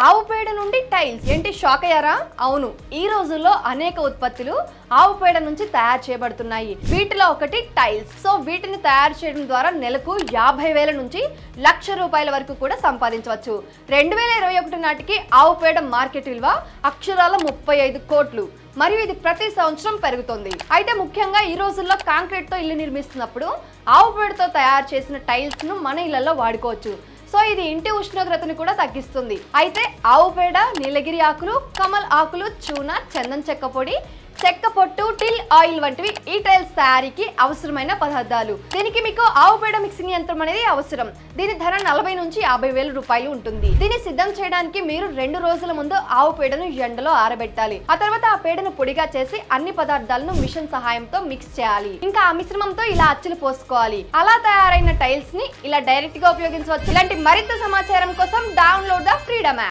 ఆవు పేడ నుండి టైల్స్ ఏంటి షాక్ అయ్యారా? అవును, ఈ రోజుల్లో అనేక ఉత్పత్తులు ఆవు పేడ నుంచి తయారు చేయబడుతున్నాయి. వీటిలో ఒకటి టైల్స్. సో వీటిని తయారు చేయడం ద్వారా నెలకు 50,000 నుంచి ₹1,00,000 వరకు కూడా సంపాదించవచ్చు. 2021 నాటికి ఆవు పేడ మార్కెట్ విలువ అక్షరాల 35 కోట్లు. మరియు ఇది ప్రతి సంవత్సరం పెరుగుతుంది. అయితే ముఖ్యంగా ఈ రోజుల్లో కాంక్రీట్ తో ఇల్లు నిర్మిస్తున్నప్పుడు ఆవు పేడతో తయారు చేసిన టైల్స్ ను మన ఇళ్లలో వాడుకోవచ్చు. సో ఇది ఇంటి ఉష్ణోగ్రతను కూడా తగ్గిస్తుంది. అయితే ఆవు పేడ, నీలగిరి ఆకులు, కమల్ ఆకులు, చూన, చందన్ చెక్క పొడి, చెక్క పొట్టు, టిల్ ఆయిల్ వంటివి ఈ టైల్స్ తయారీకి అవసరమైన పదార్థాలు. దీనికి మీకు ఆవు పేడ మిక్సింగ్ యంత్రం అనేది అవసరం. దీని ధర 40 నుంచి 50,000 రూపాయలు ఉంటుంది. దీన్ని సిద్ధం చేయడానికి మీరు 2 రోజుల ముందు ఆవు పేడను ఎండలో ఆరబెట్టాలి. ఆ తర్వాత ఆ పేడను పొడిగా చేసి అన్ని పదార్థాలను మిషన్ సహాయంతో మిక్స్ చేయాలి. ఇంకా ఆ మిశ్రమంతో ఇలా అచ్చులు పోసుకోవాలి. అలా తయారైన టైల్స్ ని ఇలా డైరెక్ట్ గా ఉపయోగించవచ్చు. ఇలాంటి మరింత సమాచారం కోసం డౌన్లోడ్ ద ఫ్రీడమ్ యాప్.